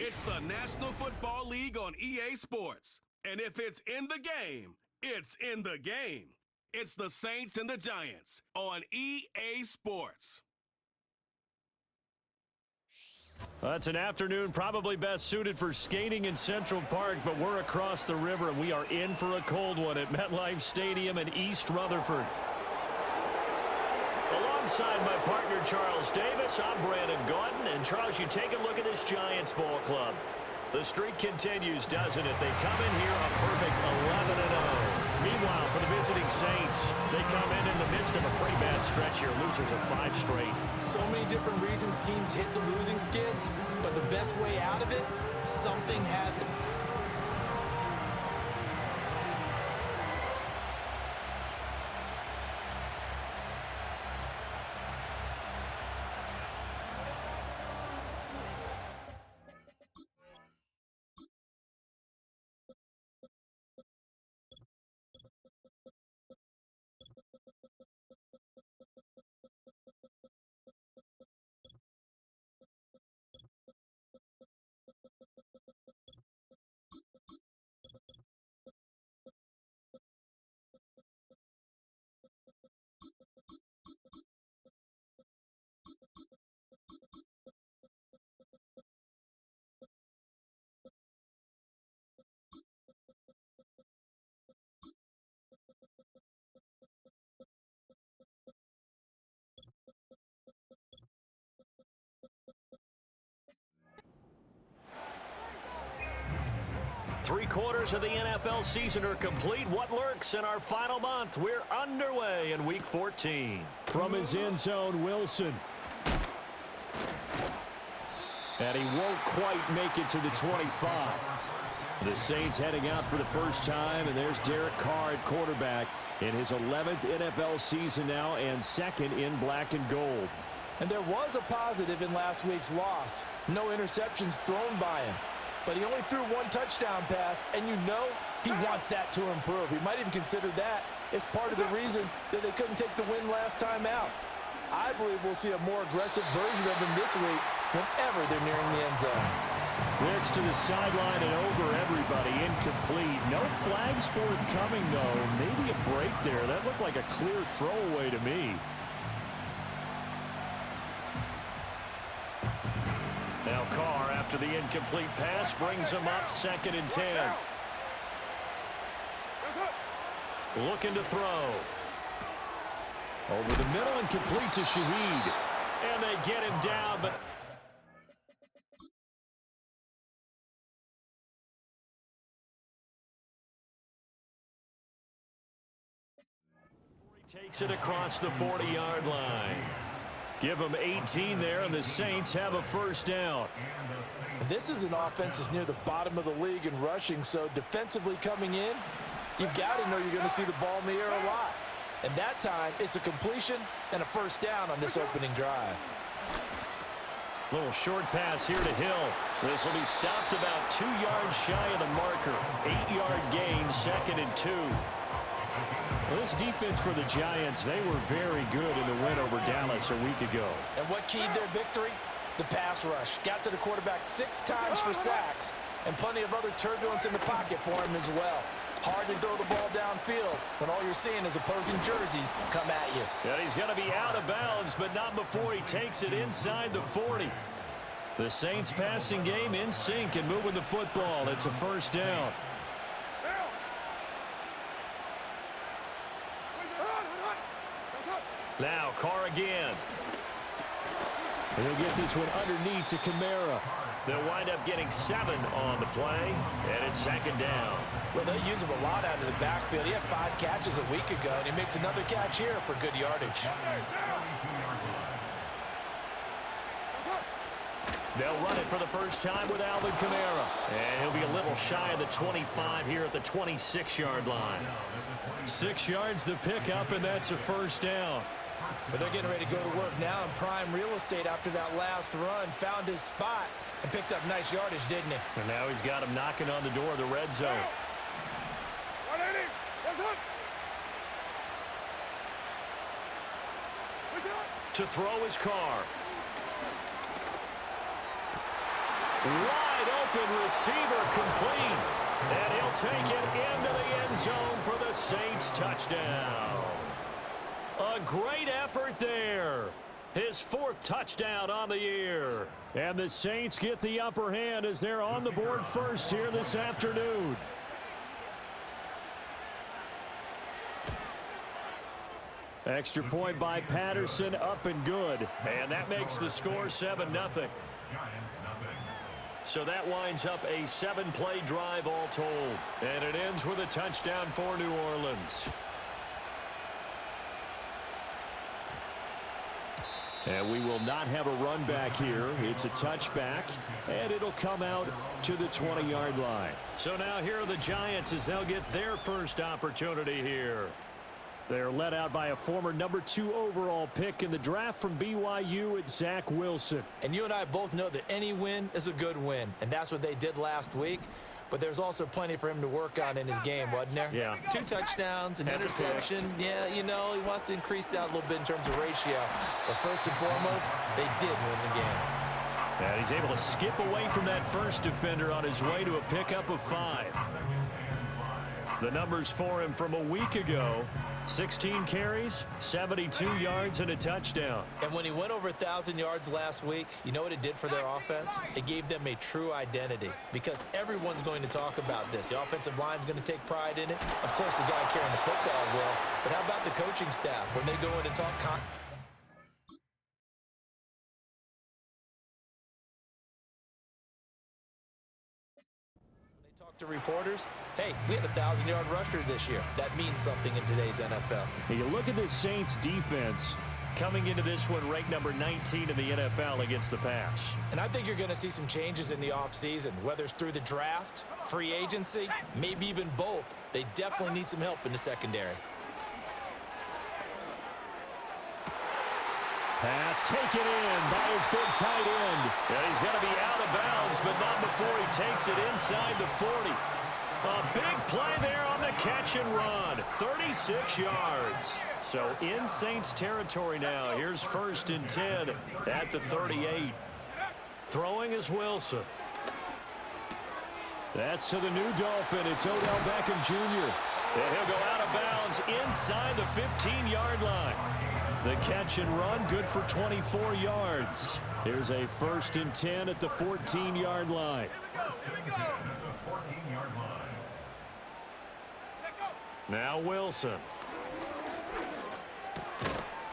It's the National Football League on EA Sports. And if it's in the game, it's in the game. It's the Saints and the Giants on EA Sports. It's an afternoon probably best suited for skating in Central Park, but we're across the river and we are in for a cold one at MetLife Stadium in East Rutherford. Alongside my partner Charles Davis, I'm Brandon Gaudin. And Charles, you take a look at this Giants ball club. The streak continues, doesn't it? They come in here a perfect 11-0. Meanwhile, for the visiting Saints, they come in the midst of a pretty bad stretch here. Losers of 5 straight. So many different reasons teams hit the losing skids, but the best way out of it, something has to... Three-quarters of the NFL season are complete. What lurks in our final month? We're underway in Week 14. From his end zone, Wilson. And he won't quite make it to the 25. The Saints heading out for the first time, and there's Derek Carr at quarterback in his 11th NFL season now and second in black and gold. And there was a positive in last week's loss. No interceptions thrown by him. But he only threw 1 touchdown pass, and you know he wants that to improve. He might even consider that as part of the reason that they couldn't take the win last time out. I believe we'll see a more aggressive version of him this week whenever they're nearing the end zone. This to the sideline and over everybody. Incomplete. No flags forthcoming, though. Maybe a break there. That looked like a clear throwaway to me. Now Carr, after the incomplete pass, brings him up 2nd and 10. Looking to throw. Over the middle and complete to Shaheed. And they get him down, but... He takes it across the 40-yard line. Give them 18 there, and the Saints have a first down. This is an offense that's near the bottom of the league in rushing, so defensively coming in, you've got to know you're going to see the ball in the air a lot. And that time, it's a completion and a first down on this opening drive. Little short pass here to Hill. This will be stopped about 2 yards shy of the marker. 8-yard gain, 2nd and 2. Well, this defense for the Giants, they were very good in the win over Dallas a week ago. And what keyed their victory? The pass rush. Got to the quarterback 6 times for sacks, and plenty of other turbulence in the pocket for him as well. Hard to throw the ball downfield when all you're seeing is opposing jerseys come at you. And he's going to be out of bounds, but not before he takes it inside the 40. The Saints passing game in sync and moving the football. It's a first down. Now Carr again. And he'll get this one underneath to Kamara. They'll wind up getting 7 on the play, and it's 2nd down. Well, they use him a lot out of the backfield. He had 5 catches a week ago, and he makes another catch here for good yardage. They'll run it for the first time with Alvin Kamara. And he'll be a little shy of the 25 here at the 26-yard line. 6 yards the pickup, and that's a first down. But they're getting ready to go to work now in prime real estate after that last run. Found his spot and picked up nice yardage, didn't he? And now he's got him knocking on the door of the red zone. To throw his Carr. Wide open receiver complete. And he'll take it into the end zone for the Saints touchdown. A great effort there. His 4th touchdown on the year. And the Saints get the upper hand as they're on the board first here this afternoon. Extra point by Patterson, up and good. And that makes the score 7-0. So that winds up a 7-play drive all told. And it ends with a touchdown for New Orleans. And we will not have a run back here. It's a touchback, and it'll come out to the 20-yard line. So now here are the Giants as they'll get their first opportunity here. They're led out by a former number 2 overall pick in the draft from BYU at Zach Wilson. And you and I both know that any win is a good win, and that's what they did last week. But there's also plenty for him to work on in his game, wasn't there? Yeah. 2 touchdowns, an interception. Yeah, you know, he wants to increase that a little bit in terms of ratio. But first and foremost, they did win the game. And he's able to skip away from that first defender on his way to a pickup of 5. The numbers for him from a week ago: 16 carries, 72 yards, and a touchdown. And when he went over 1,000 yards last week, you know what it did for their offense? It gave them a true identity, because everyone's going to talk about this. The offensive line's going to take pride in it. Of course, the guy carrying the football will. But how about the coaching staff when they go in and talk to reporters? Hey, we had a 1,000-yard rusher this year. That means something in today's NFL. You look at this Saints defense coming into this one ranked number 19 in the NFL against the pass. And I think you're going to see some changes in the offseason, whether it's through the draft, free agency, maybe even both. They definitely need some help in the secondary. Pass taken in by his big tight end. And he's going to be out of bounds, but not before he takes it inside the 40. A big play there on the catch and run. 36 yards. So in Saints territory now. Here's 1st and 10 at the 38. Throwing is Wilson. That's to the new Dolphin. It's Odell Beckham Jr. And he'll go out of bounds inside the 15-yard line. The catch and run, good for 24 yards. Here's a 1st and 10 at the 14-yard line. Now Wilson.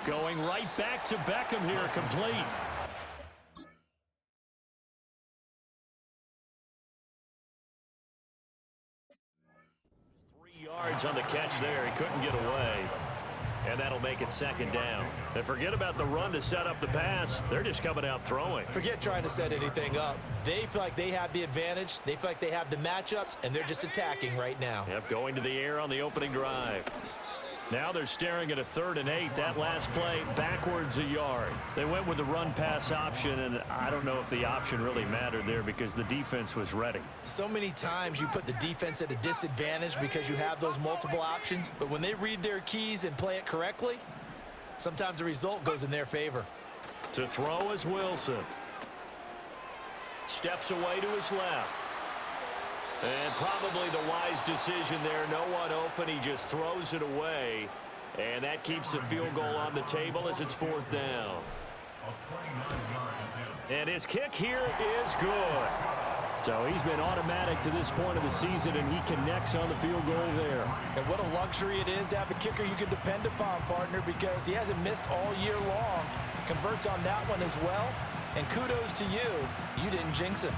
Going right back to Beckham here, complete. 3 yards on the catch there. He couldn't get away. And that'll make it 2nd down. And forget about the run to set up the pass. They're just coming out throwing. Forget trying to set anything up. They feel like they have the advantage. They feel like they have the matchups, and they're just attacking right now. Yep, going to the air on the opening drive. Now they're staring at a 3rd and 8. That last play, backwards a yard. They went with the run-pass option, and I don't know if the option really mattered there because the defense was ready. So many times you put the defense at a disadvantage because you have those multiple options, but when they read their keys and play it correctly, sometimes the result goes in their favor. To throw is Wilson. Steps away to his left. And probably the wise decision there. No one open. He just throws it away. And that keeps the field goal on the table as it's 4th down. And his kick here is good. So he's been automatic to this point of the season, and he connects on the field goal there. And what a luxury it is to have a kicker you can depend upon, partner, because he hasn't missed all year long. Converts on that one as well. And kudos to you. You didn't jinx him.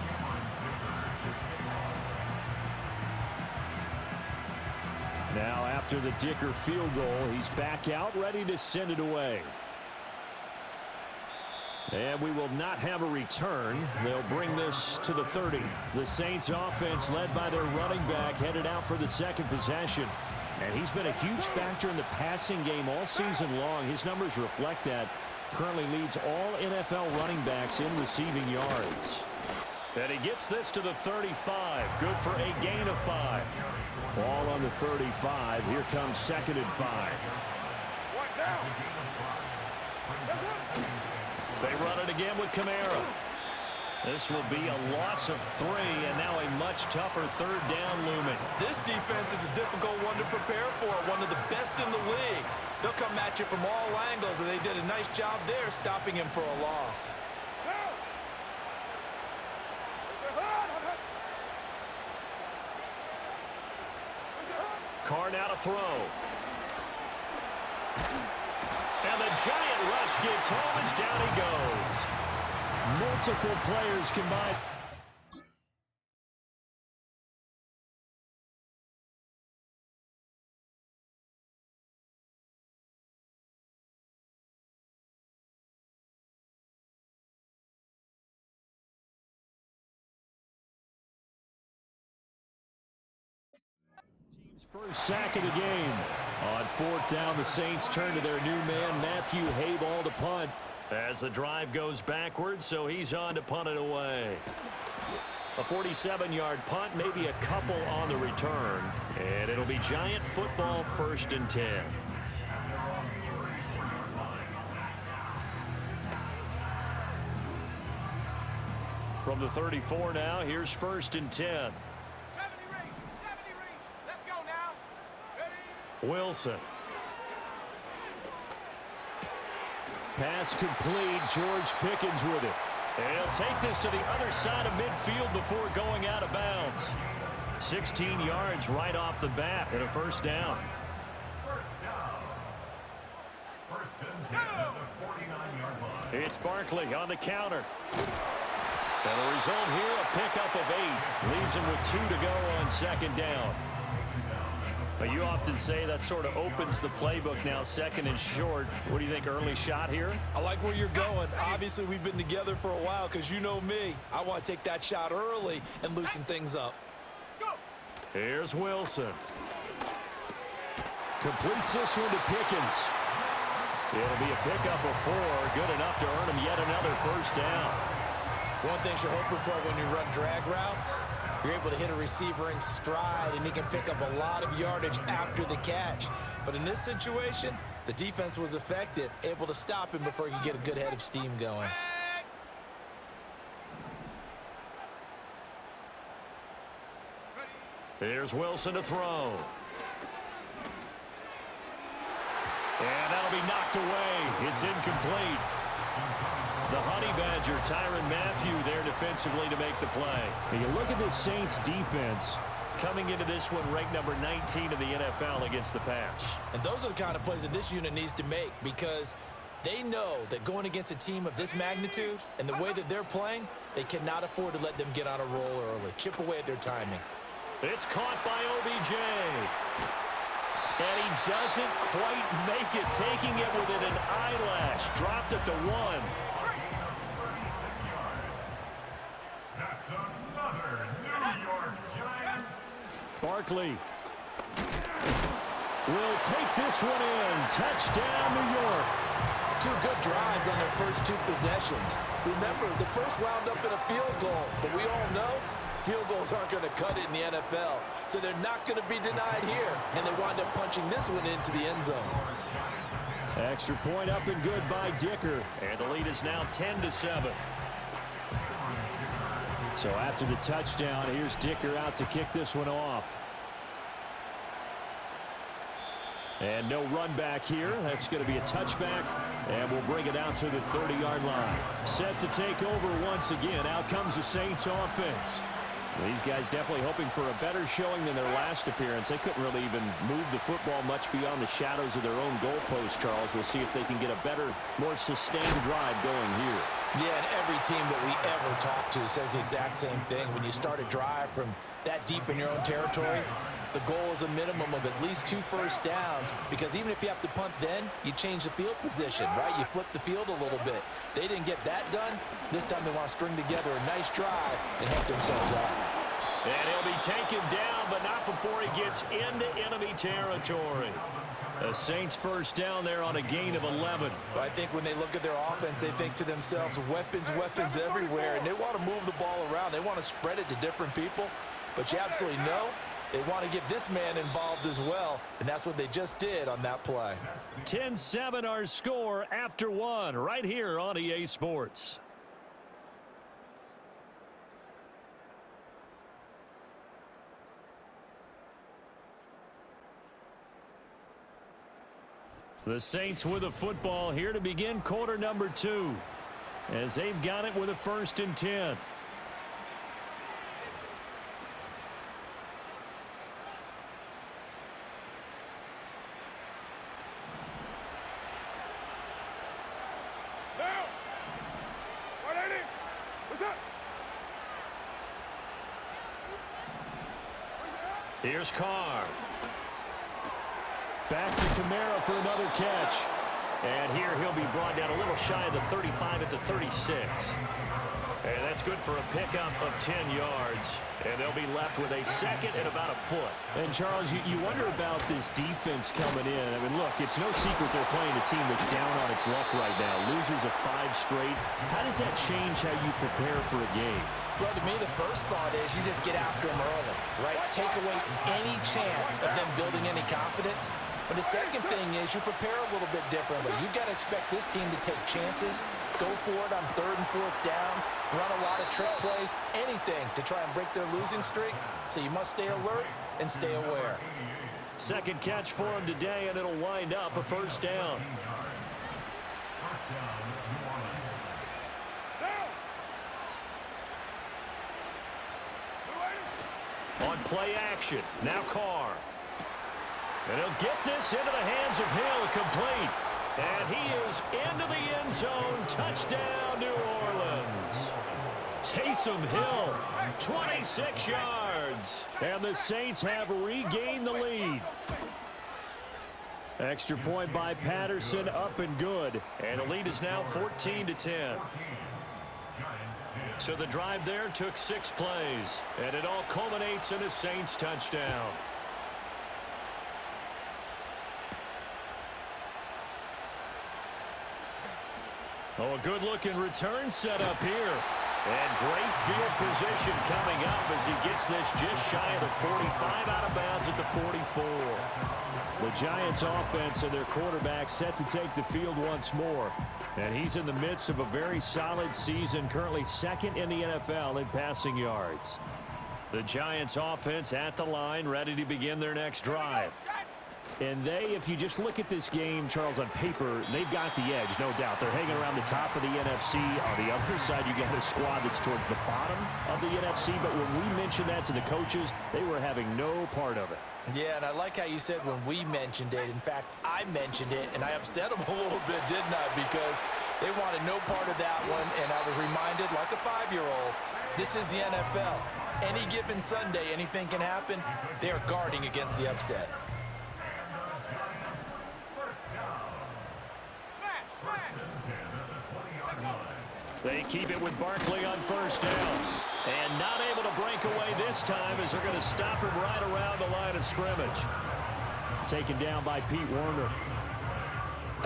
Now after the Dicker field goal, he's back out, ready to send it away. And we will not have a return. They'll bring this to the 30. The Saints offense led by their running back headed out for the 2nd possession. And he's been a huge factor in the passing game all season long. His numbers reflect that. Currently leads all NFL running backs in receiving yards. And he gets this to the 35. Good for a gain of 5. Ball on the 35. Here comes 2nd and 5. They run it again with Kamara. This will be a loss of 3, and now a much tougher third down looming. This defense is a difficult one to prepare for, one of the best in the league. They'll come at you from all angles, and they did a nice job there stopping him for a loss. Carr now to throw. And the giant rush gets home as down he goes. Multiple players combined. First sack of the game. On 4th down, the Saints turn to their new man, Matthew Hayball, to punt. As the drive goes backwards, so he's on to punt it away. A 47-yard punt, maybe a couple on the return. And it'll be Giant football, 1st and 10. From the 34 now, here's 1st and 10. Wilson. Pass complete. George Pickens with it. He'll take this to the other side of midfield before going out of bounds. 16 yards right off the bat and a 1st down. It's Barkley on the counter. And the result here, a pickup of 8. Leaves him with 2 to go on 2nd down. But you often say that sort of opens the playbook now, 2nd and short. What do you think, early shot here? I like where you're going. Obviously, we've been together for a while because you know me. I want to take that shot early and loosen things up. Here's Wilson. Completes this one to Pickens. It'll be a pickup of 4. Good enough to earn him yet another 1st down. One thing you're hoping for when you run drag routes, you're able to hit a receiver in stride, and he can pick up a lot of yardage after the catch. But in this situation, the defense was effective, able to stop him before he could get a good head of steam going. Here's Wilson to throw. And that'll be knocked away. It's incomplete. The Honey Badger, Tyrann Mathieu, there defensively to make the play. And you look at this Saints defense coming into this one ranked number 19 in the NFL against the pass. And those are the kind of plays that this unit needs to make because they know that going against a team of this magnitude and the way that they're playing, they cannot afford to let them get on a roll early. Chip away at their timing. It's caught by OBJ. And he doesn't quite make it, taking it within an eyelash. Dropped at the 1. That's another New York Giants. Barkley will take this one in. Touchdown, New York. 2 good drives on their first 2 possessions. Remember, the first wound up in a field goal, but we all know field goals aren't going to cut it in the NFL, so they're not going to be denied here, and they wind up punching this one into the end zone. Extra point up and good by Dicker, and the lead is now 10-7. So after the touchdown, here's Dicker out to kick this one off. And no run back here. That's going to be a touchback, and we'll bring it out to the 30-yard line. Set to take over once again. Out comes the Saints offense. These guys definitely hoping for a better showing than their last appearance. They couldn't really even move the football much beyond the shadows of their own goalpost, Charles. We'll see if they can get a better, more sustained drive going here. Yeah, and every team that we ever talk to says the exact same thing. When you start a drive from that deep in your own territory, the goal is a minimum of at least 2 first downs, because even if you have to punt then, you change the field position, right? You flip the field a little bit. They didn't get that done. This time they want to string together a nice drive and help themselves out. And he'll be taken down, but not before he gets into enemy territory. The Saints first down there on a gain of 11. But I think when they look at their offense, they think to themselves, weapons, weapons everywhere, and they want to move the ball around. They want to spread it to different people, but you absolutely know they want to get this man involved as well, and that's what they just did on that play. 10-7 our score after 1 right here on EA Sports. The Saints with the football here to begin quarter number 2, as they've got it with a 1st and 10. Here's Carr. Back to Kamara for another catch. And here he'll be brought down a little shy of the 35 at the 36. And that's good for a pickup of 10 yards. And they'll be left with a 2nd and about a foot. And, Charles, you wonder about this defense coming in. I mean, look, it's no secret they're playing a team that's down on its luck right now. Losers of 5 straight. How does that change how you prepare for a game? Well, to me, the first thought is you just get after them early, right? Take away any chance of them building any confidence. But the second thing is you prepare a little bit differently. You've got to expect this team to take chances, go for it on 3rd and 4th downs, run a lot of trick plays, anything to try and break their losing streak. So you must stay alert and stay aware. 2nd catch for him today, and it'll wind up a 1st down. On play action, now Carr. And he'll get this into the hands of Hill, complete. And he is into the end zone. Touchdown, New Orleans. Taysom Hill, 26 yards. And the Saints have regained the lead. Extra point by Patterson, up and good. And the lead is now 14-10. So the drive there took 6 plays. And it all culminates in a Saints touchdown. Oh, a good-looking return set up here. And great field position coming up as he gets this just shy of the 45, out of bounds at the 44. The Giants offense and their quarterback set to take the field once more. And he's in the midst of a very solid season, currently 2nd in the NFL in passing yards. The Giants offense at the line, ready to begin their next drive. And they, if you just look at this game, Charles, on paper, they've got the edge, no doubt. They're hanging around the top of the NFC. On the other side, you got a squad that's towards the bottom of the NFC. But when we mentioned that to the coaches, they were having no part of it. Yeah, and I like how you said when we mentioned it. In fact, I mentioned it, and I upset them a little bit, didn't I? Because they wanted no part of that one, and I was reminded, like a 5-year-old, this is the NFL. Any given Sunday, anything can happen. They are guarding against the upset. They keep it with Barkley on 1st down. And not able to break away this time as they're going to stop him right around the line of scrimmage. Taken down by Pete Werner.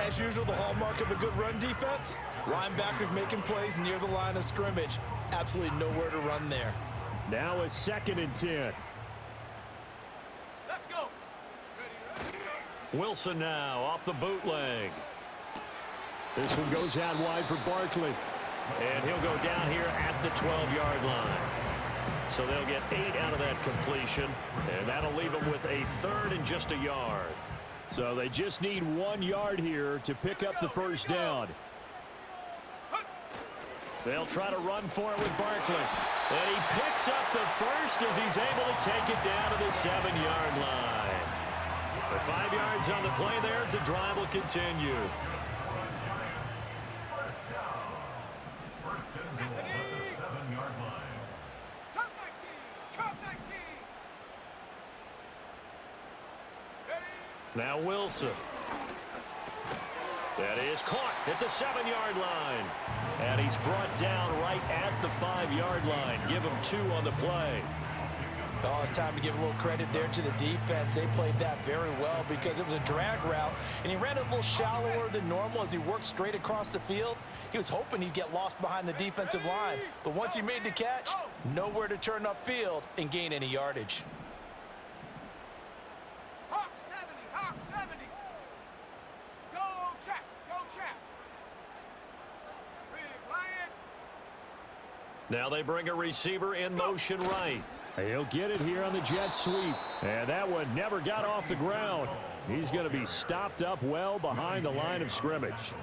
As usual, the hallmark of a good run defense, linebackers making plays near the line of scrimmage. Absolutely nowhere to run there. Now a 2nd and 10. Let's go. Wilson now off the bootleg. This one goes out wide for Barkley. And he'll go down here at the 12-yard line. So they'll get 8 out of that completion. And that'll leave them with a 3rd and just a yard. So they just need 1 yard here to pick up the 1st down. They'll try to run for it with Barkley. And he picks up the 1st as he's able to take it down to the 7-yard line. The 5 yards on the play there as the drive will continue. Now Wilson. That is caught at the 7-yard line. And he's brought down right at the 5-yard line. Give him 2 on the play. Oh, it's time to give a little credit there to the defense. They played that very well because it was a drag route, and he ran it a little shallower than normal as he worked straight across the field. He was hoping he'd get lost behind the defensive line. But once he made the catch, nowhere to turn upfield and gain any yardage. Hawk 70, Hawk 70. Go trap, go trap. Big Lion. Now they bring a receiver in motion right. He'll get it here on the jet sweep. And that one never got off the ground. He's going to be stopped up well behind the line of scrimmage.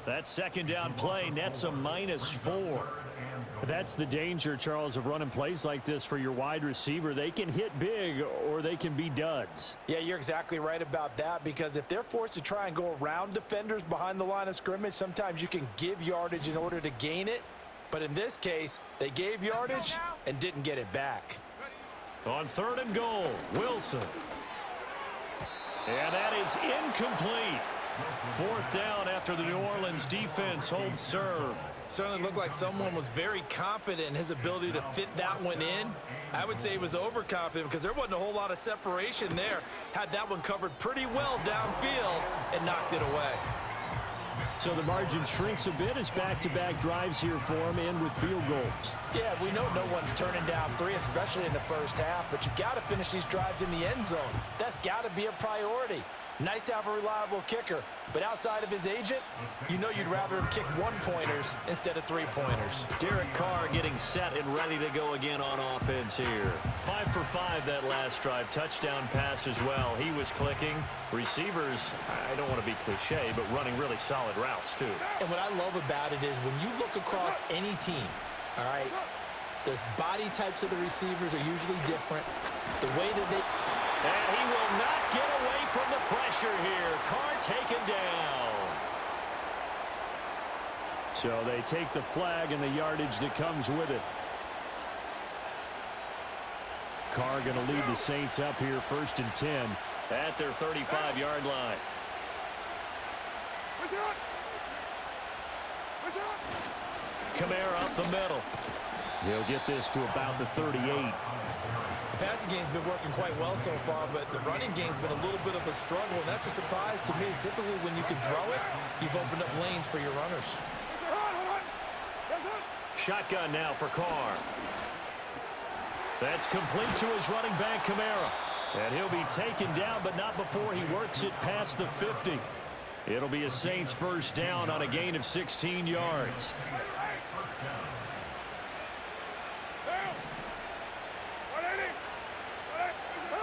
That second down play nets a -4. That's the danger, Charles, of running plays like this for your wide receiver. They can hit big or they can be duds. Yeah, you're exactly right about that, because if they're forced to try and go around defenders behind the line of scrimmage, sometimes you can give yardage in order to gain it. But in this case, they gave yardage and didn't get it back. On 3rd and goal, Wilson. And that is incomplete. 4th down after the New Orleans defense holds serve. Certainly looked like someone was very confident in his ability to fit that one in. I would say he was overconfident because there wasn't a whole lot of separation there. Had that one covered pretty well downfield and knocked it away. So the margin shrinks a bit as back-to-back drives here for him, and with field goals. Yeah, we know no one's turning down 3, especially in the first half, but you've got to finish these drives in the end zone. That's got to be a priority. Nice to have a reliable kicker, but outside of his agent, you know you'd rather him kick 1-pointers instead of 3-pointers. Derek Carr getting set and ready to go again on offense here. 5 for 5 that last drive. Touchdown pass as well. He was clicking. Receivers, I don't want to be cliche, but running really solid routes too. And what I love about it is when you look across any team, all right, the body types of the receivers are usually different. The way that they... And he will not get away from the pressure here. Carr taken down. So they take the flag and the yardage that comes with it. Carr going to lead the Saints up here 1st and 10. At their 35-yard line. Kamara up the middle. He'll get this to about the 38. The passing game's been working quite well so far, but the running game's been a little bit of a struggle, and that's a surprise to me. Typically, when you can throw it, you've opened up lanes for your runners. Shotgun now for Carr. That's complete to his running back, Kamara. And he'll be taken down, but not before he works it past the 50. It'll be a Saints first down on a gain of 16 yards.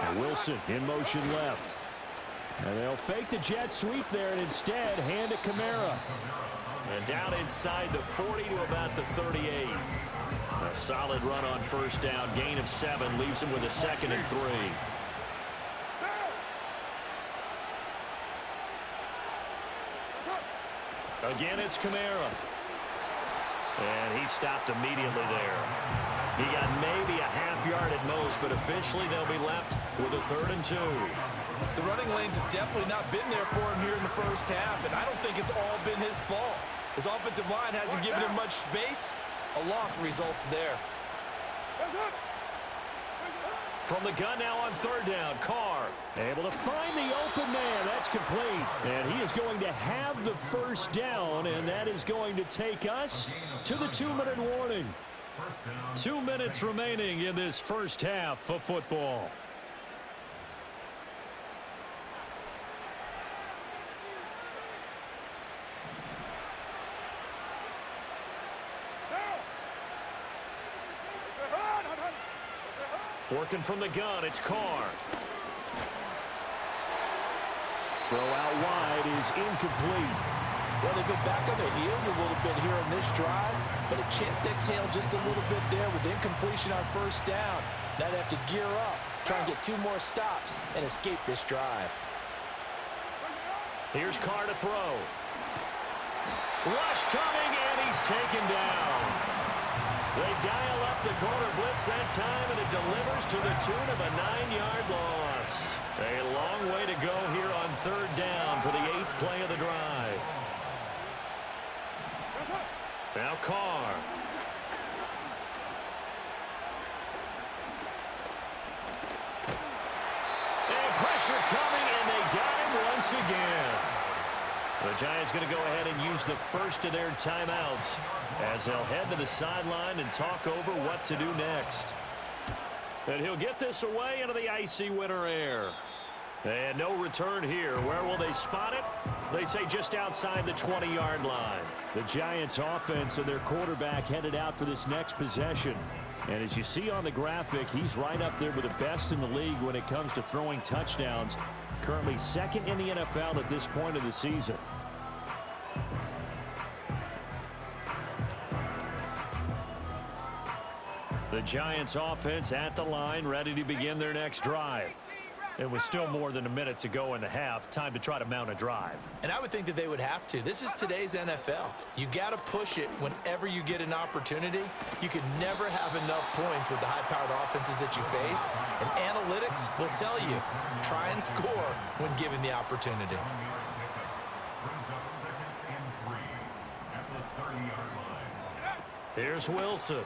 And Wilson in motion left. And they'll fake the jet sweep there and instead hand it Kamara. And down inside the 40 to about the 38. A solid run on first down. Gain of 7 leaves him with a 2nd and 3. Again, it's Kamara. And he stopped immediately there. He got maybe a half yard at most, but officially they'll be left with a 3rd and 2. The running lanes have definitely not been there for him here in the first half, and I don't think it's all been his fault. His offensive line hasn't given him much space. A loss results there. From the gun now on 3rd down, Carr. Able to find the open man. That's complete. And he is going to have the first down, and that is going to take us to the 2-minute warning. 2 minutes remaining in this first half of football. Working from the gun, it's Carr. Throw out wide is incomplete. Well, they've been back on their heels a little bit here in this drive, but a chance to exhale just a little bit there with incompletion on first down. Now they have to gear up, try and get 2 more stops, and escape this drive. Here's Carr to throw. Rush coming, and he's taken down. They dial up the corner blitz that time, and it delivers to the tune of a 9-yard loss. A long way to go here on 3rd down for the 8th play of the drive. Now Carr. And pressure coming, and they got him once again. The Giants going to go ahead and use the first of their timeouts as they'll head to the sideline and talk over what to do next. And he'll get this away into the icy winter air. And no return here. Where will they spot it? They say just outside the 20-yard line. The Giants offense and their quarterback headed out for this next possession. And as you see on the graphic, he's right up there with the best in the league when it comes to throwing touchdowns. Currently second in the NFL at this point of the season. The Giants offense at the line, ready to begin their next drive. It was still more than a minute to go in the half. Time to try to mount a drive. And I would think that they would have to. This is today's NFL. You got to push it whenever you get an opportunity. You can never have enough points with the high-powered offenses that you face. And analytics will tell you, try and score when given the opportunity. Brings up 2nd and 3 at the 30-yard line. Here's Wilson.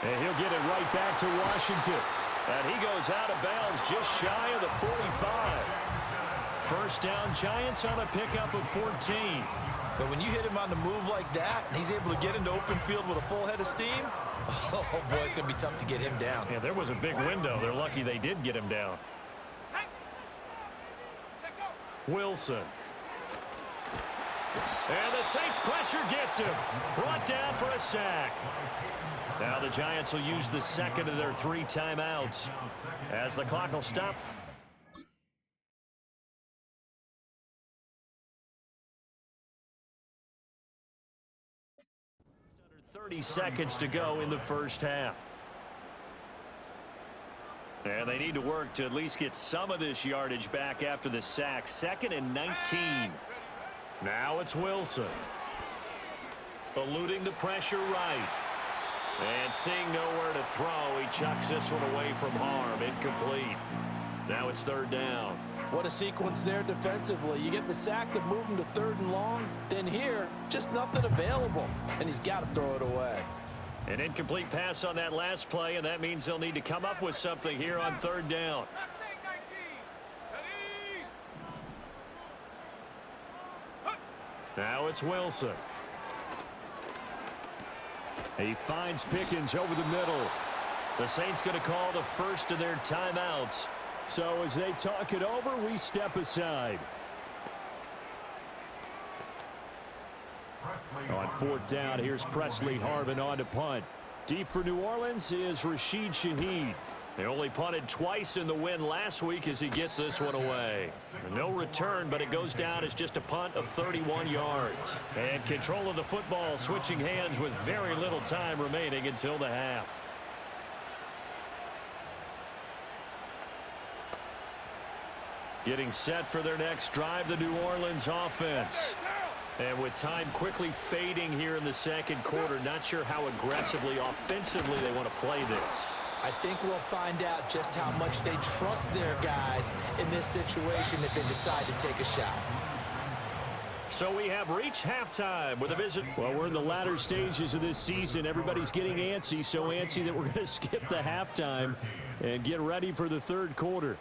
And he'll get it right back to Washington. And he goes out of bounds just shy of the 45. First down, Giants on a pickup of 14. But when you hit him on the move like that, and he's able to get into open field with a full head of steam, oh, boy, it's going to be tough to get him down. Yeah, there was a big window. They're lucky they did get him down. Wilson. And the Saints pressure gets him. Brought down for a sack. Now the Giants will use the second of their 3 timeouts as the clock will stop. 30 seconds to go in the first half. And they need to work to at least get some of this yardage back after the sack. 2nd and 19. Now it's Wilson. Eluding the pressure right. And seeing nowhere to throw, he chucks this one away from harm. Incomplete. Now it's 3rd down. What a sequence there defensively. You get the sack to move him to 3rd and long. Then here, just nothing available. And he's got to throw it away. An incomplete pass on that last play, and that means they'll need to come up with something here on 3rd down. Now it's Wilson. He finds Pickens over the middle. The Saints going to call the first of their timeouts. So as they talk it over, we step aside. On 4th down, here's Presley Harvin on to punt. Deep for New Orleans is Rashid Shaheed. They only punted twice in the win last week as he gets this one away. No return, but it goes down as just a punt of 31 yards. And control of the football switching hands with very little time remaining until the half. Getting set for their next drive, the New Orleans offense. And with time quickly fading here in the 2nd quarter, not sure how aggressively, offensively they want to play this. I think we'll find out just how much they trust their guys in this situation if they decide to take a shot. So we have reached halftime with a visit. Well, we're in the latter stages of this season. Everybody's getting antsy, so antsy that we're going to skip the halftime and get ready for the 3rd quarter.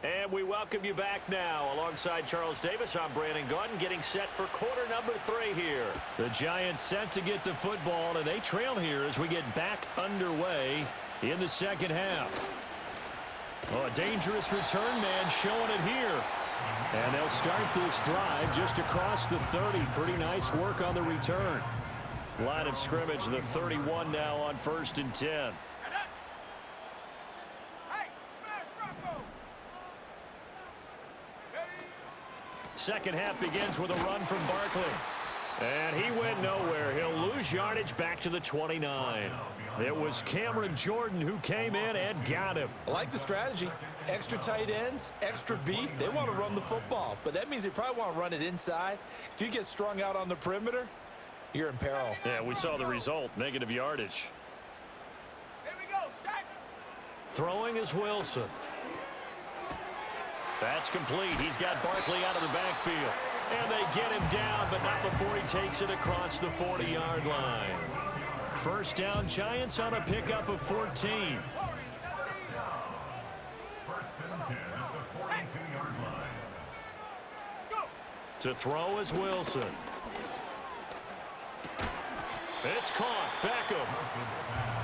And we welcome you back now. Alongside Charles Davis, I'm Brandon Gaudin, getting set for quarter number 3 here. The Giants set to get the football, and they trail here as we get back underway in the 2nd half. Oh, a dangerous return man showing it here. And they'll start this drive just across the 30. Pretty nice work on the return. Line of scrimmage, the 31 now on 1st and 10. Second half begins with a run from Barkley. And he went nowhere. He'll lose yardage back to the 29. It was Cameron Jordan who came in and got him. I like the strategy. Extra tight ends, extra beef. They want to run the football, but that means they probably want to run it inside. If you get strung out on the perimeter, you're in peril. Yeah, we saw the result, negative yardage. Here we go, Shaq. Throwing is Wilson. That's complete. He's got Barkley out of the backfield. And they get him down, but not before he takes it across the 40-yard line. First down, Giants on a pickup of 14. First and 10 at the 42-yard line. To throw is Wilson. It's caught. Beckham.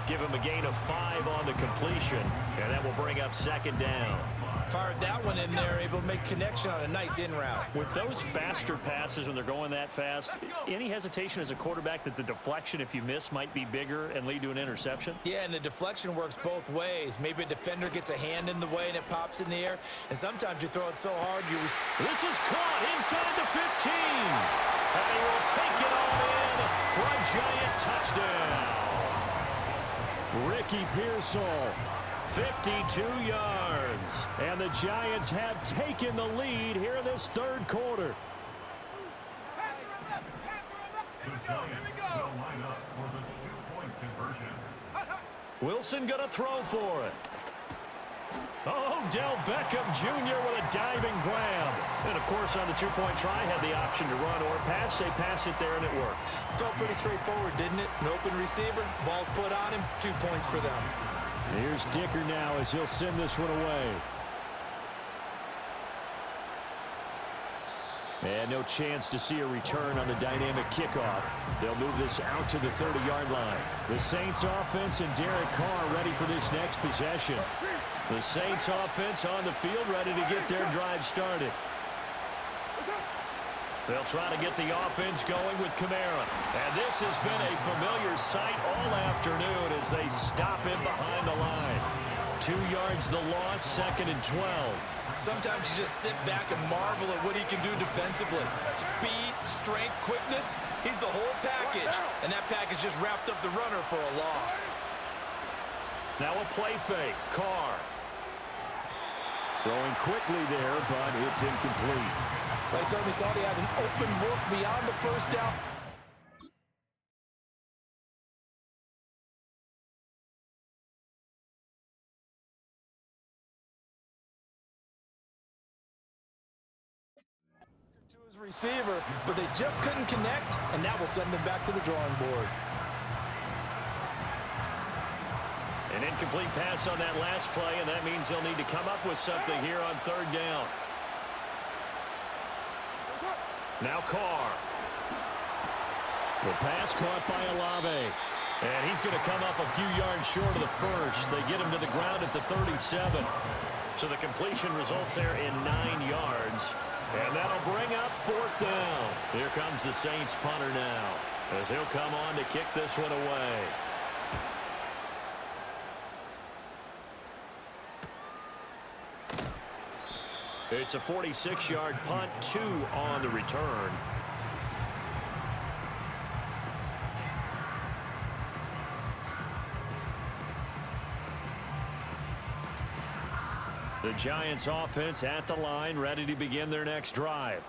Give him a gain of 5 on the completion, and that will bring up second down. Fired that one in there, able to make connection on a nice in route. With those faster passes when they're going that fast, any hesitation as a quarterback that the deflection, if you miss, might be bigger and lead to an interception? Yeah, and the deflection works both ways. Maybe a defender gets a hand in the way and it pops in the air, and sometimes you throw it so hard you... This is caught inside the 15. And he will take it all in for a giant touchdown. Ricky Pearsall, 52 yards. And the Giants have taken the lead here in this third quarter. The Giants will line up for the two-point conversion. Wilson going to throw for it. Oh, Del Beckham Jr. with a diving grab. And, of course, on the two-point try, had the option to run or pass. They pass it there, and it works. Felt pretty straightforward, didn't it? An open receiver, ball's put on him, 2 points for them. Here's Dicker now as he'll send this one away. And no chance to see a return on the dynamic kickoff. They'll move this out to the 30-yard line. The Saints offense and Derek Carr ready for this next possession. The Saints offense on the field ready to get their drive started. They'll try to get the offense going with Kamara. And this has been a familiar sight all afternoon as they stop him behind the line. 2 yards the loss, 2nd and 12. Sometimes you just sit back and marvel at what he can do defensively. Speed, strength, quickness, he's the whole package. And that package just wrapped up the runner for a loss. Now a play fake. Carr. Throwing quickly there, but it's incomplete. I certainly thought he had an open look beyond the first down. To his receiver, but they just couldn't connect, and that will send them back to the drawing board. An incomplete pass on that last play, and that means they'll need to come up with something here on 3rd down. Now Carr. The pass caught by Olave. And he's going to come up a few yards short of the first. They get him to the ground at the 37. So the completion results there in 9 yards. And that'll bring up 4th down. Here comes the Saints punter now, as he'll come on to kick this one away. It's a 46-yard punt, 2 on the return. The Giants offense at the line, ready to begin their next drive.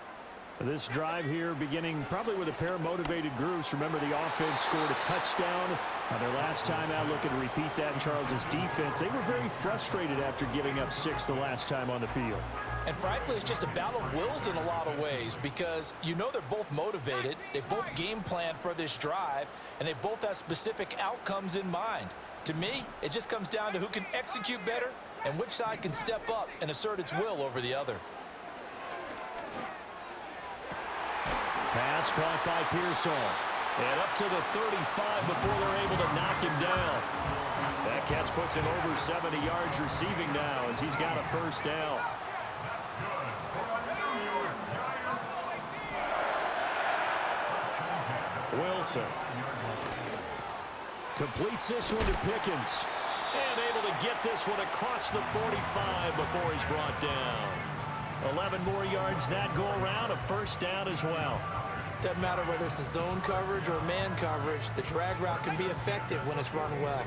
This drive here beginning probably with a pair of motivated groups. Remember, the offense scored a touchdown on their last time out, looking to repeat that in Charles's defense. They were very frustrated after giving up 6 the last time on the field. And frankly, it's just a battle of wills in a lot of ways because you know they're both motivated, they both game plan for this drive, and they both have specific outcomes in mind. To me, it just comes down to who can execute better and which side can step up and assert its will over the other. Pass caught by Pearsall. And up to the 35 before they're able to knock him down. That catch puts him over 70 yards receiving now as he's got a 1st down. Wilson completes this one to Pickens. And able to get this one across the 45 before he's brought down. 11 more yards that go around, a 1st down as well. Doesn't matter whether it's a zone coverage or man coverage, the drag route can be effective when it's run well.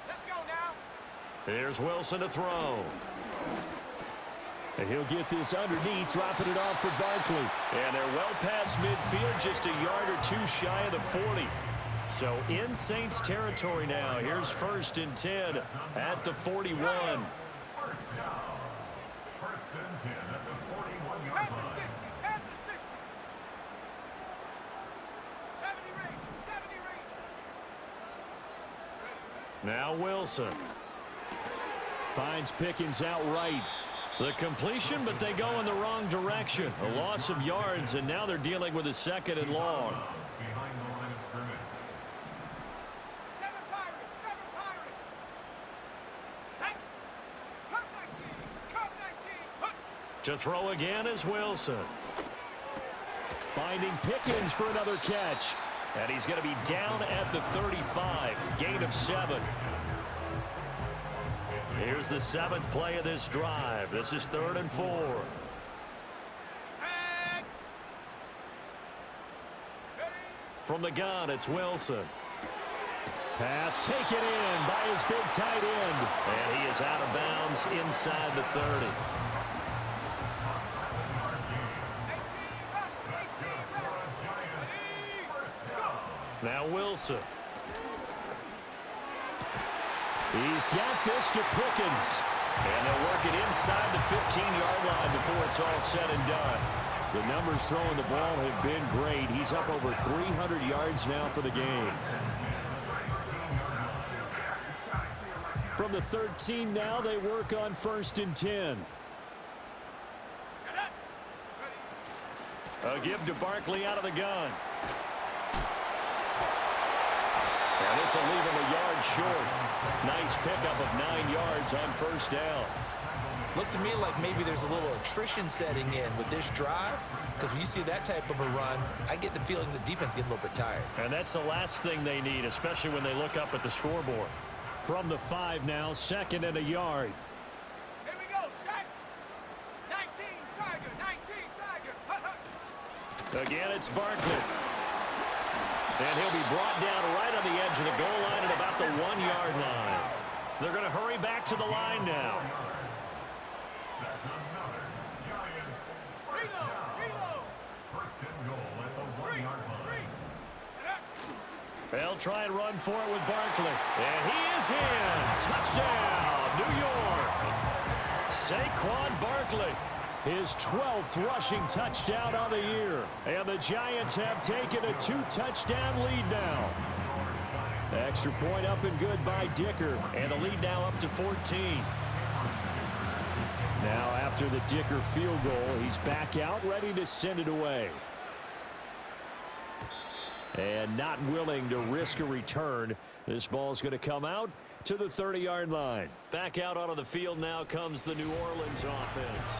Let's go now. Here's Wilson to throw. And he'll get this underneath, dropping it off for Barkley. And they're well past midfield, just a yard or 2 shy of the 40. So in Saints territory now. Here's 1st and 10 at the 41. First and 10 at the 41-yard At the line. 60. At the 60. 70 range. 70 range. Now Wilson. Finds Pickens outright. The completion, but they go in the wrong direction. A loss of yards, and now they're dealing with a 2nd and long. Behind the line of scrimmage. 7 Pirates, 7 Pirates. Set. Cut 19, cut 19. Cut. To throw again is Wilson. Finding Pickens for another catch. And he's going to be down at the 35. Gain of 7. Here's the 7th play of this drive. This is 3rd and 4. Set. Ready. From the gun, it's Wilson. Pass taken in by his big tight end. And he is out of bounds inside the 30. 18 back, 18 back. Ready. Go. Now Wilson. He's got this to Pickens. And they'll work it inside the 15-yard line before it's all said and done. The numbers throwing the ball have been great. He's up over 300 yards now for the game. From the 13 now, they work on 1st and 10. Set up. Ready. A give to Barkley out of the gun. And this will leave him a yard short. Nice pickup of 9 yards on 1st down. Looks to me like maybe there's a little attrition setting in with this drive, because when you see that type of a run, I get the feeling the defense getting a little bit tired. And that's the last thing they need, especially when they look up at the scoreboard. From the 5 now, 2nd and a yard. Here we go. Set. 19 Tiger, 19 Tiger. Hut, hut. Again, it's Barkley. And he'll be brought down right on the edge of the goal line at about the 1-yard line. They're going to hurry back to the line now. That's another Giants first Reload, down. reload. 1st and goal at the 1-yard line. Set up. They'll try and run for it with Barkley. And he is in. Touchdown, New York. Saquon Barkley. His 12th rushing touchdown on the year. And the Giants have taken a 2-touchdown lead now. Extra point up and good by Dicker. And the lead now up to 14. Now after the Dicker field goal, he's back out ready to send it away. And not willing to risk a return. This ball's going to come out to the 30-yard line. Back out onto the field now comes the New Orleans offense.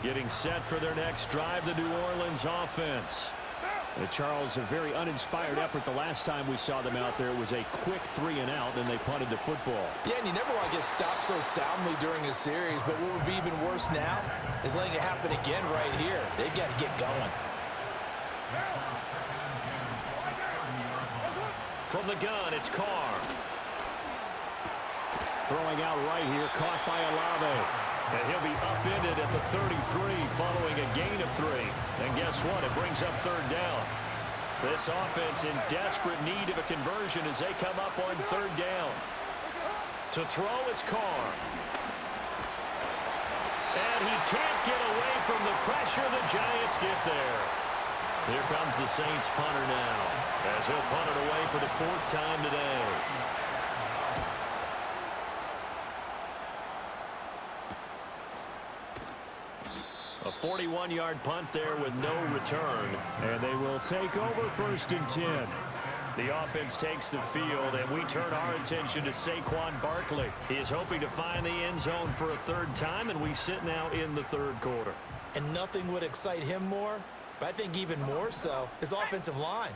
Getting set for their next drive, the New Orleans offense. Charles, a very uninspired effort the last time we saw them out there. It was a quick 3-and-out, and they punted the football. Yeah, and you never want to get stopped so soundly during a series, but what would be even worse now is letting it happen again right here. They've got to get going. From the gun, it's Carr. Throwing out right here, caught by Olave. And he'll be upended at the 33 following a gain of 3. And guess what? It brings up 3rd down. This offense in desperate need of a conversion as they come up on 3rd down. To throw, it's Carr. And he can't get away from the pressure. The Giants get there. Here comes the Saints punter now, as he'll punt it away for the 4th time today. A 41-yard punt there with no return. And they will take over 1st and 10. The offense takes the field, and we turn our attention to Saquon Barkley. He is hoping to find the end zone for a 3rd time, and we sit now in the 3rd quarter. And nothing would excite him more, but I think even more so, his offensive line.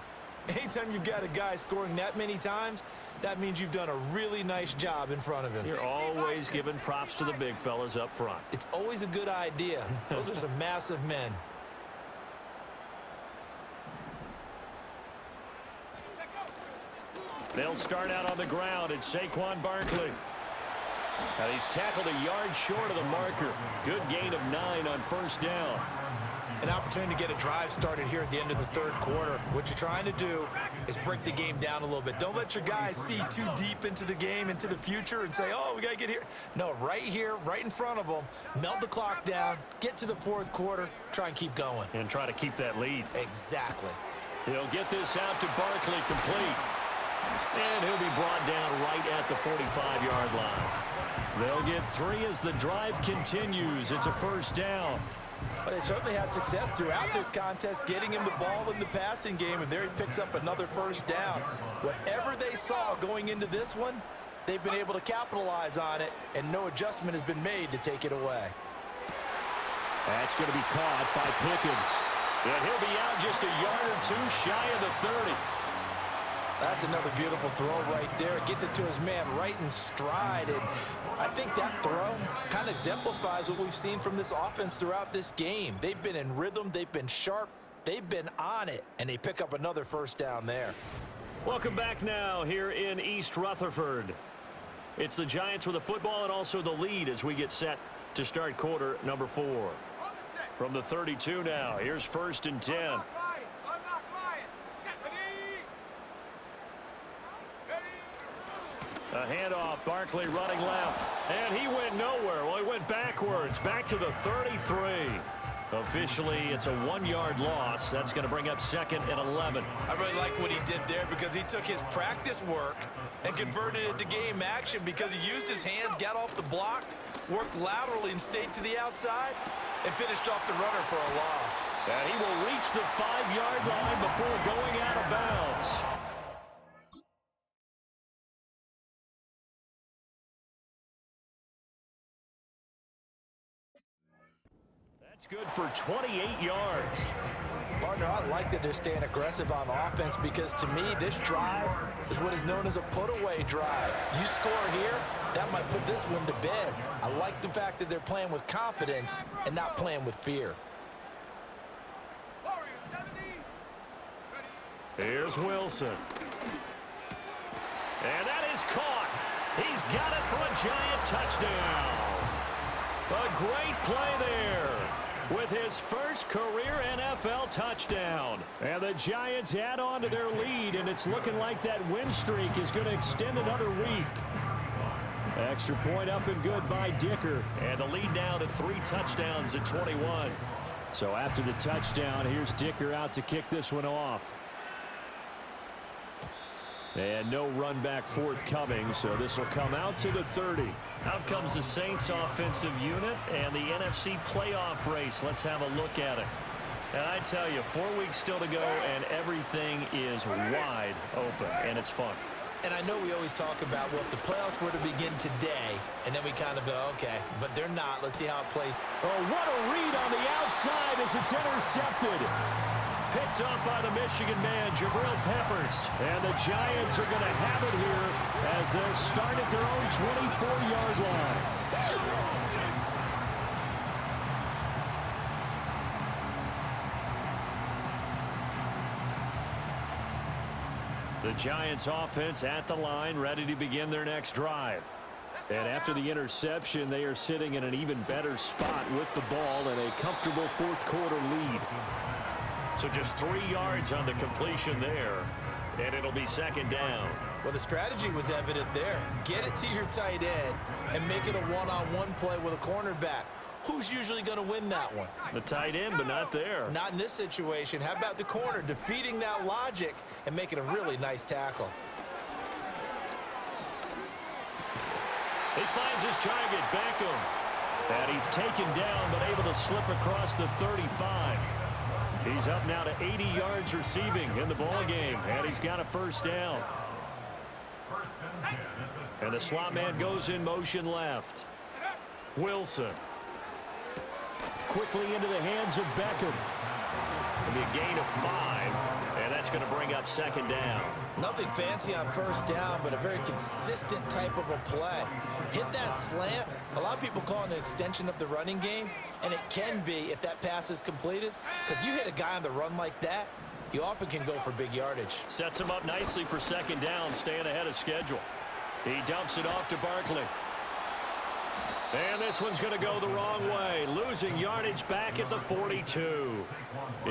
Anytime you've got a guy scoring that many times, that means you've done a really nice job in front of him. You're always giving props to the big fellas up front. It's always a good idea. Those are some massive men. They'll start out on the ground. It's Saquon Barkley. And he's tackled a yard short of the marker. Good gain of 9 on 1st down. An opportunity to get a drive started here at the end of the 3rd quarter. What you're trying to do is break the game down a little bit. Don't let your guys see too deep into the game, into the future, and say, oh, we got to get here. No, right here, right in front of them, melt the clock down, get to the 4th quarter, try and keep going. And try to keep that lead. Exactly. He'll get this out to Barkley complete. And he'll be brought down right at the 45-yard line. They'll get 3 as the drive continues. It's a first down. Well, they certainly had success throughout this contest getting him the ball in the passing game, and there he picks up another first down. Whatever they saw going into this one, they've been able to capitalize on it, and no adjustment has been made to take it away. That's going to be caught by Pickens. And he'll be out just a yard or 2 shy of the 30. That's another beautiful throw right there. It gets it to his man right in stride. And I think that throw kind of exemplifies what we've seen from this offense throughout this game. They've been in rhythm. They've been sharp. They've been on it. And they pick up another first down there. Welcome back now here in East Rutherford. It's the Giants with the football and also the lead as we get set to start quarter number 4. From the 32 now, here's 1st and 10. A handoff, Barkley running left, and he went nowhere. Well, he went backwards, back to the 33. Officially, it's a 1-yard loss. That's going to bring up 2nd and 11. I really like what he did there because he took his practice work and converted it to game action because he used his hands, got off the block, worked laterally and stayed to the outside, and finished off the runner for a loss. And he will reach the 5-yard line before going out of bounds. That's good for 28 yards. Partner, I like that they're staying aggressive on offense because to me, this drive is what is known as a put-away drive. You score here, that might put this one to bed. I like the fact that they're playing with confidence and not playing with fear. Here's Wilson. And that is caught. He's got it for a Giant touchdown. A great play there with his first career NFL touchdown. And the Giants add on to their lead, and it's looking like that win streak is going to extend another week. Extra point up and good by Dicker. And the lead now to 3 touchdowns at 21. So after the touchdown, here's Dicker out to kick this one off. And no run back forthcoming, so this will come out to the 30. Out comes the Saints offensive unit and the NFC playoff race. Let's have a look at it. And I tell you, 4 weeks still to go, and everything is wide open, and it's fun. And I know we always talk about, well, if the playoffs were to begin today, and then we kind of go, okay, but they're not. Let's see how it plays. Oh, what a read on the outside as it's intercepted. Picked up by the Michigan man, Jabril Peppers. And the Giants are going to have it here as they'll start at their own 24-yard line. The Giants offense at the line, ready to begin their next drive. And after the interception, they are sitting in an even better spot with the ball and a comfortable fourth-quarter lead. So just 3 yards on the completion there, and it'll be 2nd down. Well, the strategy was evident there. Get it to your tight end and make it a one-on-one play with a cornerback. Who's usually going to win that one? The tight end, but not there. Not in this situation. How about the corner defeating that logic and making a really nice tackle? He finds his target, Beckham. And he's taken down, but able to slip across the 35. He's up now to 80 yards receiving in the ball game, and he's got a first down. And the slot man goes in motion left. Wilson. Quickly into the hands of Beckham. It'll be a gain of 5, and that's going to bring up 2nd down. Nothing fancy on first down, but a very consistent type of a play. Hit that slant. A lot of people call it an extension of the running game, and it can be if that pass is completed, because you hit a guy on the run like that, you often can go for big yardage. Sets him up nicely for 2nd down, staying ahead of schedule. He dumps it off to Barkley. And this one's going to go the wrong way, losing yardage back at the 42.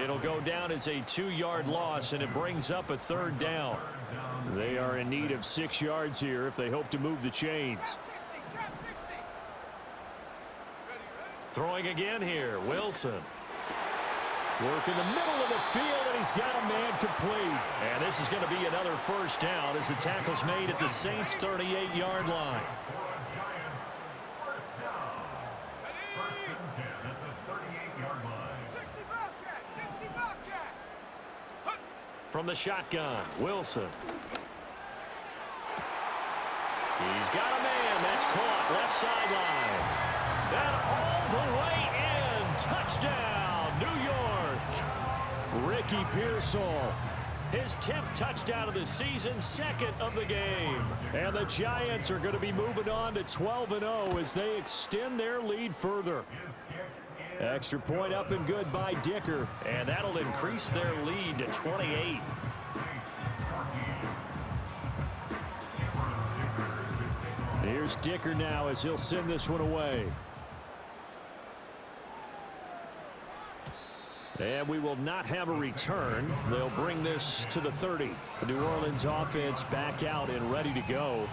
It'll go down as a 2-yard loss, and it brings up a 3rd down. They are in need of 6 yards here if they hope to move the chains. Throwing again here, Wilson. Work in the middle of the field, and he's got a man complete. And this is going to be another first down as the tackle's made at the Saints' 38-yard line. From the shotgun, Wilson. He's got a man. That's caught. Left sideline. And all the way in. Touchdown, New York. Ricky Pearsall. His 10th touchdown of the season, second of the game. And the Giants are going to be moving on to 12-0 as they extend their lead further. Extra point up and good by Dicker. And that'll increase their lead to 28. Here's Dicker now as he'll send this one away. And we will not have a return. They'll bring this to the 30. The New Orleans offense back out and ready to go.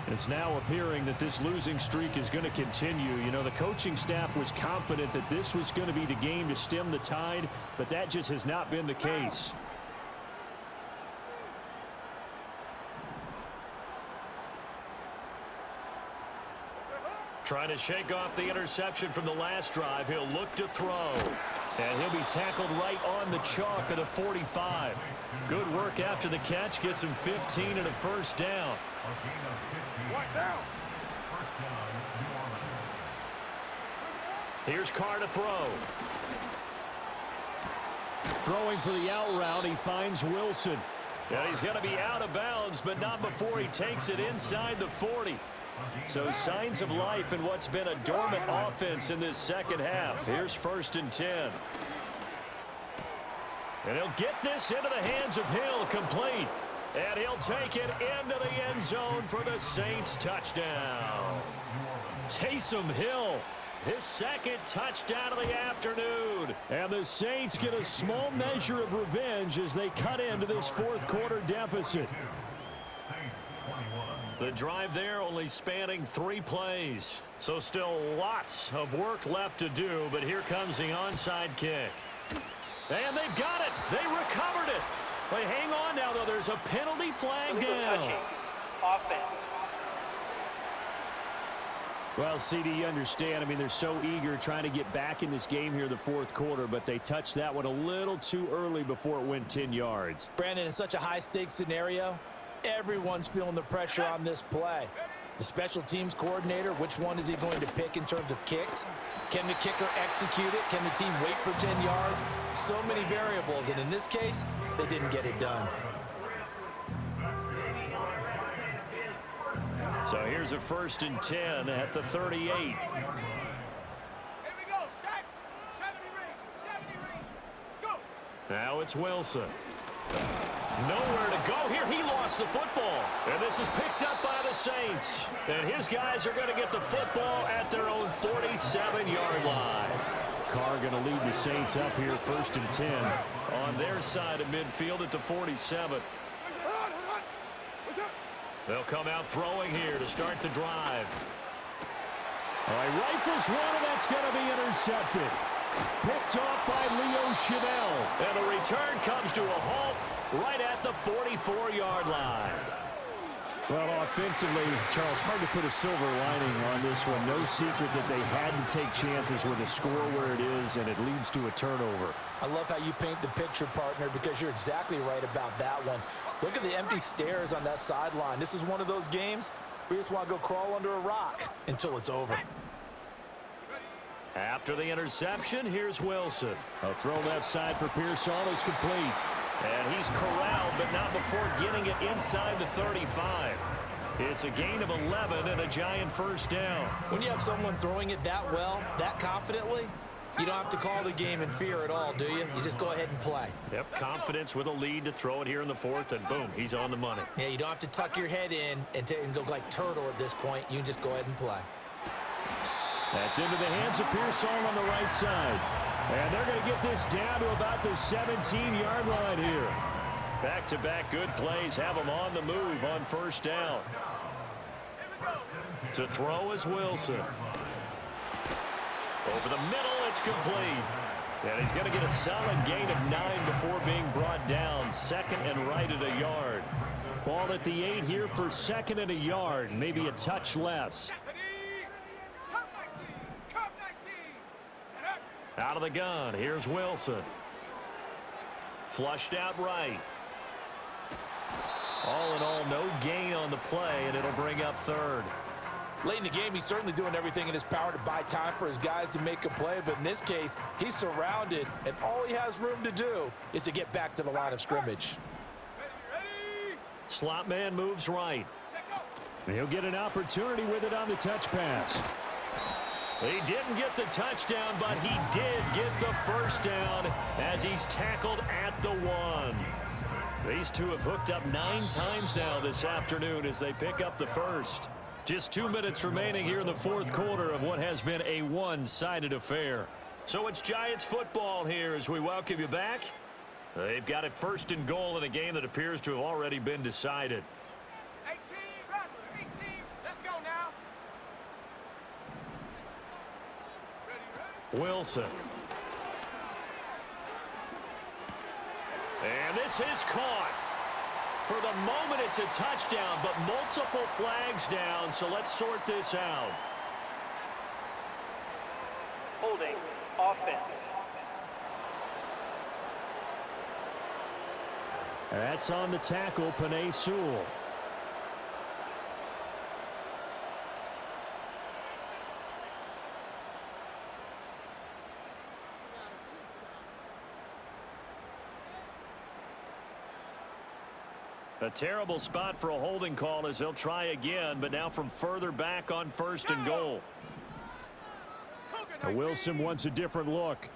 It's now appearing that this losing streak is going to continue. You know, the coaching staff was confident that this was going to be the game to stem the tide, but that just has not been the case. Trying to shake off the interception from the last drive. He'll look to throw. And he'll be tackled right on the chalk of the 45. Good work after the catch. Gets him 15 and a first down. Here's Carr to throw. Throwing for the out route, he finds Wilson. And he's going to be out of bounds, but not before he takes it inside the 40. So signs of life in what's been a dormant offense in this second half. Here's 1st and 10. And he'll get this into the hands of Hill, complete. And he'll take it into the end zone for the Saints touchdown. Taysom Hill, his second touchdown of the afternoon. And the Saints get a small measure of revenge as they cut into this fourth quarter deficit. The drive there only spanning 3 plays. So still lots of work left to do, but here comes the onside kick. And they've got it. They recovered it. But hang on now, though. There's a penalty flag down. Offense. Well, CD, you understand. I mean, they're so eager trying to get back in this game here the fourth quarter, but they touched that one a little too early before it went 10 yards. Brandon, in such a high-stakes scenario, everyone's feeling the pressure on this play. The special teams coordinator, which one is he going to pick in terms of kicks? Can the kicker execute it? Can the team wait for 10 yards? So many variables, and in this case, they didn't get it done. So here's a 1st and 10 at the 38. Here we go, set. 70 range, go. Now it's Wilson. Nowhere to go here. He lost the football. And this is picked up by the Saints. And his guys are going to get the football at their own 47-yard line. Carr going to lead the Saints up here 1st and 10. On their side of midfield at the 47. They'll come out throwing here to start the drive. All right, rifles one, and that's going to be intercepted. Picked off by Leo Chanel. And the return comes to a halt right at the 44-yard line. Well, offensively, Charles, hard to put a silver lining on this one. No secret that they had to take chances with a score where it is, and it leads to a turnover. I love how you paint the picture, partner, because you're exactly right about that one. Look at the empty stairs on that sideline. This is one of those games where you just want to go crawl under a rock until it's over. After the interception, here's Wilson. A throw left side for Pearsall is complete. And he's corralled, but not before getting it inside the 35. It's a gain of 11 and a Giant first down. When you have someone throwing it that well, that confidently, you don't have to call the game in fear at all, do you? You just go ahead and play. Yep, confidence with a lead to throw it here in the fourth, and boom, he's on the money. Yeah, you don't have to tuck your head in and go like turtle at this point. You can just go ahead and play. That's into the hands of Pearsall on the right side. And they're going to get this down to about the 17-yard line here. Back-to-back good plays have them on the move on first down. To throw is Wilson. Over the middle, it's complete. And he's going to get a solid gain of 9 before being brought down. Second and right at a yard. Ball at the 8 here for second and a yard. Maybe a touch less. Out of the gun. Here's Wilson. Flushed out right. All in all, no gain on the play, and it'll bring up third. Late in the game, he's certainly doing everything in his power to buy time for his guys to make a play, but in this case, he's surrounded, and all he has room to do is to get back to the line of scrimmage. Slot man moves right. He'll get an opportunity with it on the touch pass. He didn't get the touchdown, but he did get the first down as he's tackled at the 1. These two have hooked up 9 times now this afternoon as they pick up the first. Just 2 minutes remaining here in the fourth quarter of what has been a one-sided affair. So it's Giants football here as we welcome you back. They've got it first and goal in a game that appears to have already been decided. 18, Rattler, 18. Let's go now. Ready. Wilson. And this is caught. For the moment, it's a touchdown, but multiple flags down, so let's sort this out. Holding, offense. That's on the tackle, Penei Sewell. A terrible spot for a holding call as they'll try again, but now from further back on first and goal. Now Wilson wants a different look.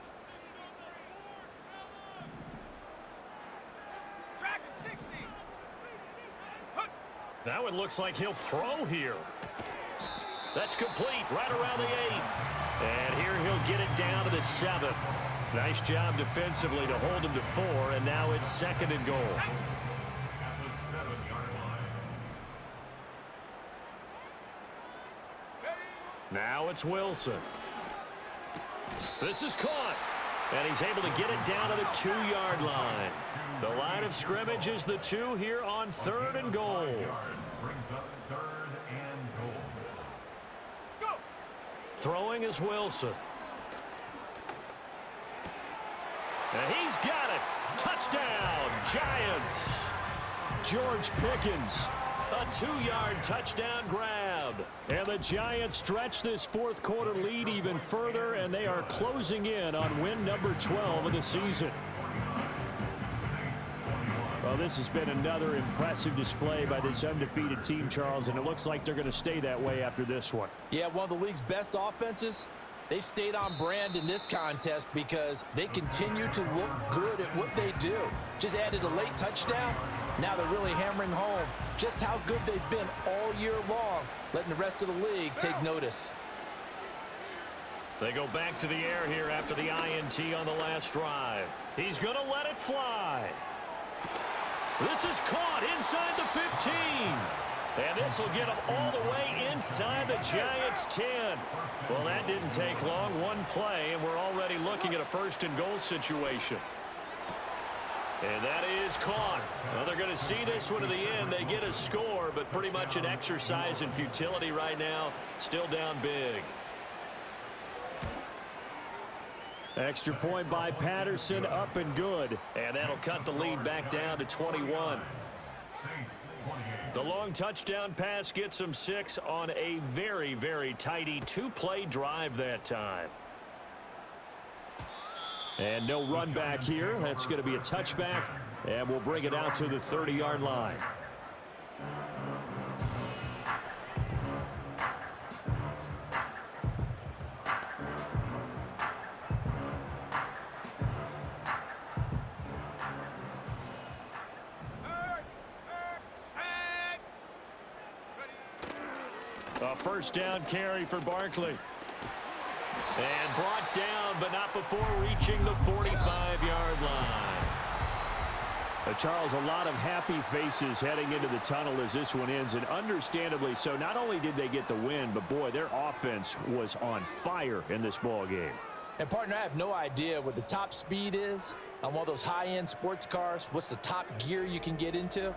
Now it looks like he'll throw here. That's complete right around the 8. And here he'll get it down to the 7. Nice job defensively to hold him to 4, and now it's second and goal. Now it's Wilson. This is caught. And he's able to get it down to the 2-yard line. The line of scrimmage is the 2 here on third and goal. Throwing is Wilson. And he's got it. Touchdown, Giants. George Pickens. A 2-yard touchdown grab. And the Giants stretch this fourth quarter lead even further, and they are closing in on win number 12 of the season. Well, this has been another impressive display by this undefeated team, Charles, and it looks like they're going to stay that way after this one. Yeah, one of the league's best offenses. They've stayed on brand in this contest because they continue to look good at what they do. Just added a late touchdown. Now they're really hammering home just how good they've been all year long, letting the rest of the league take notice. They go back to the air here after the INT on the last drive. He's going to let it fly. This is caught inside the 15. And this will get him all the way inside the Giants' 10. Well, that didn't take long. One play, and we're already looking at a first and goal situation. And that is caught. Well, they're going to see this one to the end. They get a score, but pretty much an exercise in futility right now. Still down big. Extra point by Patterson, up and good. And that'll cut the lead back down to 21. The long touchdown pass gets them 6 on a very, very tidy 2-play drive that time. And no run back here. That's going to be a touchback, and we'll bring it out to the 30-yard line. A first down carry for Barkley. And brought down, but not before reaching the 45-yard line. Charles, a lot of happy faces heading into the tunnel as this one ends, and understandably so. Not only did they get the win, but boy, their offense was on fire in this ball game. And, partner, I have no idea what the top speed is on one of those high-end sports cars. What's the top gear you can get into?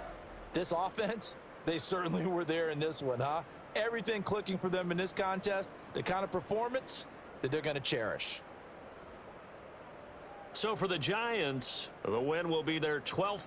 This offense, they certainly were there in this one, huh? Everything clicking for them in this contest, the kind of performance that they're going to cherish. So for the Giants, the win will be their 12th.